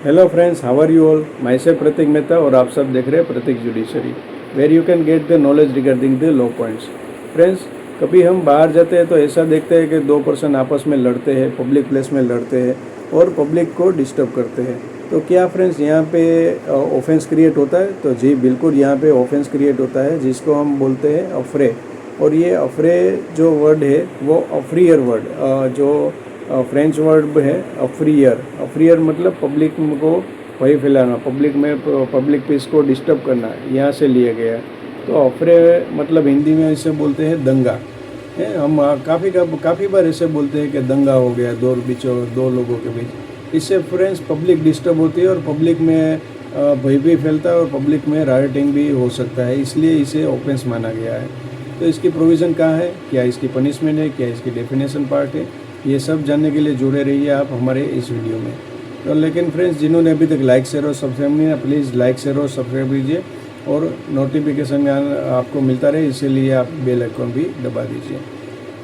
Hello friends, how are you all? Myself Pratik Mehta और आप सब देख रहे हैं Pratik judiciary, where you can get the knowledge regarding the law points. Friends, कभी हम बाहर जाते हैं तो ऐसा देखते हैं कि दो पर्सन आपस में लड़ते हैं, पब्लिक प्लेस में लड़ते हैं और पब्लिक को डिस्टर्ब करते हैं। तो क्या फ्रेंड्स यहाँ पे ऑफेंस क्रिएट होता है? तो जी बिल्कुल, यहाँ पे ऑफेंस क्रिएट होता है जिसको हम बोलते हैं अफरे। और ये अफरे जो वर्ड है वो अफ्रीयर वर्ड, जो फ्रेंच वर्ड है अफ्रीयर। अफ्रीयर मतलब पब्लिक को भय फैलाना, पब्लिक पीस को डिस्टर्ब करना, यहाँ से लिया गया है। तो अफरे मतलब हिंदी में इसे बोलते हैं दंगा है। हम काफ़ी बार ऐसे बोलते हैं कि दंगा हो गया दो लोगों के बीच। इससे फ्रेंड्स पब्लिक डिस्टर्ब होती है और पब्लिक में भय भी फैलता है और पब्लिक में राइटिंग भी हो सकता है, इसलिए इसे ऑफेंस माना गया है। तो इसकी प्रोविज़न कहाँ है, क्या इसकी पनिशमेंट है, क्या इसकी डेफिनेशन पार्ट है, ये सब जानने के लिए जुड़े रहिए आप हमारे इस वीडियो में। तो लेकिन फ्रेंड्स, जिन्होंने अभी तक लाइक शेयर और सब्सक्राइब नहीं है, प्लीज़ लाइक शेयर और सब्सक्राइब कीजिए और नोटिफिकेशन आपको मिलता रहे, इसीलिए आप बेल आइकन भी दबा दीजिए।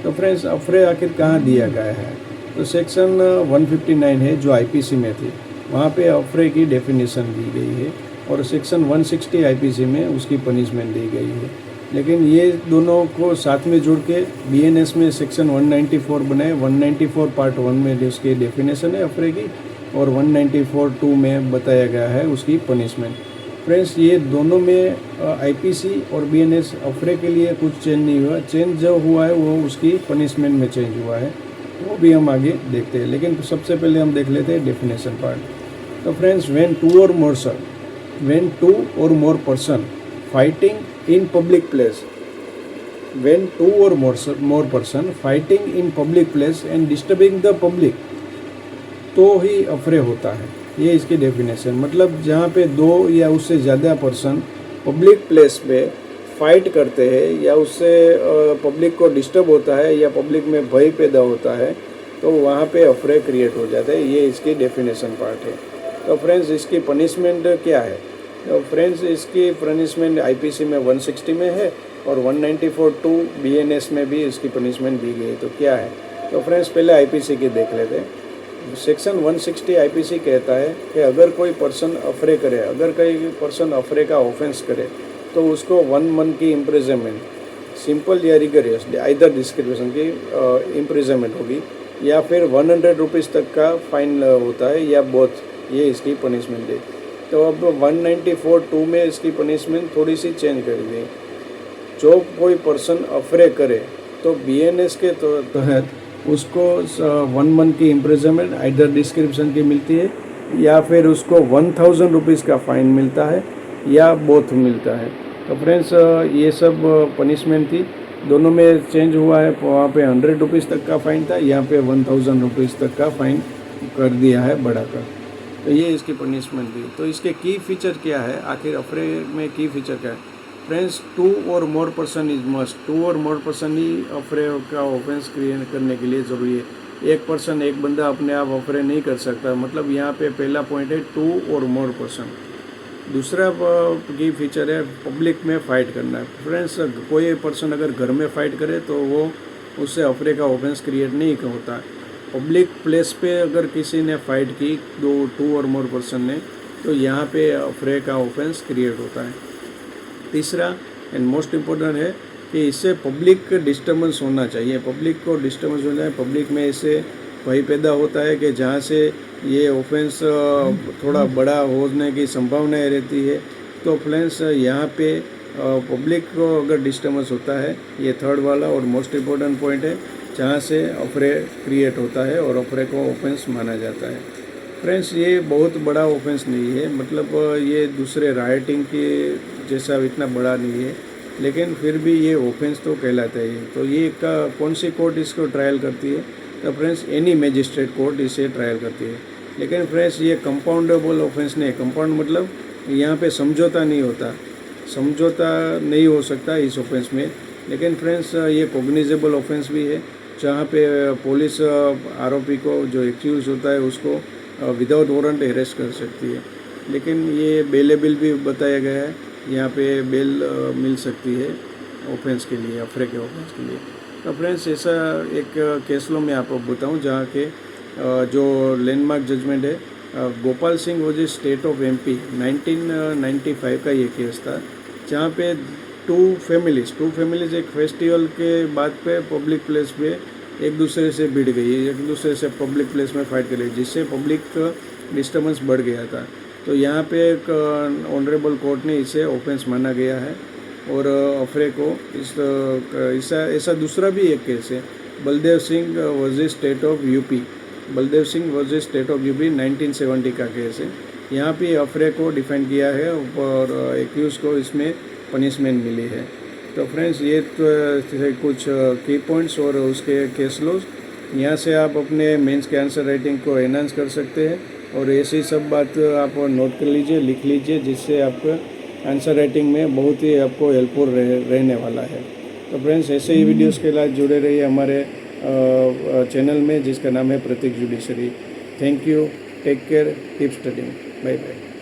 तो फ्रेंड्स, अफरे आखिर कहाँ दिया गया है? तो सेक्शन 159 है जो आईपीसी में थी, वहाँ पे अफरे की डेफिनेशन दी गई है और सेक्शन 160 आईपीसी में उसकी पनिशमेंट दी गई है। लेकिन ये दोनों को साथ में जोड़ के बीएनएस में सेक्शन 194 बनाए। 194 पार्ट 1 में जो उसकी डेफिनेशन है अफरे की, और 194(2) में बताया गया है उसकी पनिशमेंट। फ्रेंड्स, ये दोनों में आईपीसी और बीएनएस अफरे के लिए कुछ चेंज नहीं हुआ। चेंज जो हुआ है वो उसकी पनिशमेंट में चेंज हुआ है, वो भी हम आगे देखते हैं। लेकिन सबसे पहले हम देख लेते हैं डेफिनेशन पार्ट। तो friends, when two or more fighting in public place, when two or more person fighting in public place and disturbing the public, तो ही अफरे होता है। ये इसकी डेफिनेशन, मतलब जहाँ पे दो या उससे ज़्यादा पर्सन पब्लिक प्लेस पे फाइट करते हैं या उससे पब्लिक को डिस्टर्ब होता है या पब्लिक में भय पैदा होता है, तो वहाँ पे अफरे क्रिएट हो जाते हैं। ये इसकी डेफिनेशन पार्ट है। तो फ्रेंड्स, इसकी पनिशमेंट क्या है? तो फ्रेंड्स, इसकी पनिशमेंट आईपीसी में 160 में है और 194(2) बीएनएस में भी इसकी पनिशमेंट दी गई। तो क्या है? तो फ्रेंड्स, पहले आईपीसी की देख लेते हैं। सेक्शन 160 आईपीसी कहता है कि अगर कोई पर्सन अफरे करे, अगर कोई पर्सन अफरे का ऑफेंस करे, तो उसको 1 मंथ की इम्प्रिजनमेंट, सिंपल या रिगरियस आइदर डिस्क्रिप्शन की इम्प्रिजनमेंट होगी, या फिर 100 रुपीज़ तक का फाइन होता है, या बोथ। ये इसकी पनिशमेंट है। तो अब 194(2) में इसकी पनिशमेंट थोड़ी सी चेंज कर दी। जो कोई पर्सन अफरे करे तो बीएनएस के तहत उसको 1 मंथ की इम्प्रिजनमेंट आइदर डिस्क्रिप्शन की मिलती है, या फिर उसको 1000 रुपीज़ का फाइन मिलता है, या बोथ मिलता है। तो फ्रेंड्स, ये सब पनिशमेंट थी, दोनों में चेंज हुआ है। वहाँ पे 100 रुपीज़ तक का फ़ाइन था, यहाँ पे 1000 रुपीज़ तक का फ़ाइन कर दिया है बढ़ाकर। तो ये इसकी पनिशमेंट थी। तो इसके की फीचर क्या है, आखिर अफरे में की फीचर क्या है? फ्रेंड्स, 2 और मोर पर्सन इज मस्ट। 2 और मोर पर्सन ही अफरे का ऑफेंस क्रिएट करने के लिए ज़रूरी है। एक पर्सन, एक बंदा अपने आप अफरे नहीं कर सकता, मतलब यहाँ पे पहला पॉइंट है 2 और मोर पर्सन। दूसरा की फीचर है पब्लिक में फ़ाइट करना है। फ्रेंड्स, कोई पर्सन अगर घर में फ़ाइट करे तो वो उससे अफरे का ऑफेंस क्रिएट नहीं होता। पब्लिक प्लेस पे अगर किसी ने फ़ाइट की, 2 और मोर पर्सन ने, तो यहाँ पे अफरे का ऑफेंस क्रिएट होता है। तीसरा एंड मोस्ट इम्पोर्टेंट है कि इससे पब्लिक डिस्टर्बेंस होना चाहिए। पब्लिक को डिस्टर्बेंस हो जाए, पब्लिक में इससे भय पैदा होता है कि जहाँ से ये ऑफेंस थोड़ा बड़ा होने की संभावनाएं रहती है। तो फ्रेंड्स, यहाँ पे पब्लिक को अगर डिस्टर्बेंस होता है, ये थर्ड वाला और मोस्ट इम्पोर्टेंट पॉइंट है, जहाँ से अफरे क्रिएट होता है और अफरे को ऑफेंस माना जाता है। फ्रेंड्स, ये बहुत बड़ा ऑफेंस नहीं है, मतलब ये दूसरे राइटिंग के जैसा इतना बड़ा नहीं है, लेकिन फिर भी ये ऑफेंस तो कहलाता है। तो ये कौन सी कोर्ट इसको ट्रायल करती है? तो फ्रेंड्स, एनी मैजिस्ट्रेट कोर्ट इसे ट्रायल करती है। लेकिन फ्रेंड्स, ये कंपाउंडेबल ऑफेंस नहीं है। कंपाउंड मतलब यहाँ पे समझौता नहीं होता, समझौता नहीं हो सकता इस ऑफेंस में। लेकिन फ्रेंड्स, ये कॉग्निजेबल ऑफेंस भी है, जहाँ पे पुलिस आरोपी को, जो एक्यूज होता है, उसको विदाउट वारंट अरेस्ट कर सकती है। लेकिन ये बेलेबल भी बताया गया है, यहाँ पे बेल मिल सकती है ऑफेंस के लिए, अफरे के ऑफेंस के लिए। तो फ्रेंड्स, ऐसा एक केस लो मैं आपको बताऊँ जहाँ के जो लैंडमार्क जजमेंट है गोपाल सिंह वो जो स्टेट ऑफ एमपी 1995 का ये केस था, जहाँ पे टू फैमिलीज एक फेस्टिवल के बाद पे पब्लिक प्लेस पे एक दूसरे से भिड़ गई, एक दूसरे से पब्लिक प्लेस में फाइट कर रही, जिससे पब्लिक डिस्टर्बेंस बढ़ गया था। तो यहाँ पे एक ऑनरेबल कोर्ट ने इसे ऑफेंस माना गया है और अफरे को ऐसा दूसरा भी एक केस है, Baldev Singh versus state of UP, Baldev Singh versus state of UP 1970 का केस है। यहाँ पे अफरे को डिफेंड किया है और एक्यूज को इसमें पनिशमेंट मिली है। तो फ्रेंड्स, ये तो कुछ की पॉइंट्स और उसके केस लॉज, यहाँ से आप अपने मेंस के आंसर राइटिंग को एनहांस कर सकते हैं और ऐसी सब बात आप नोट कर लीजिए, लिख लीजिए, जिससे आपका आंसर राइटिंग में बहुत ही आपको हेल्पफुल रहने वाला है। तो फ्रेंड्स, ऐसे ही वीडियोस के लिए जुड़े रहिए हमारे चैनल में, जिसका नाम है Pratik judiciary. Thank you, take care, keep studying, bye bye.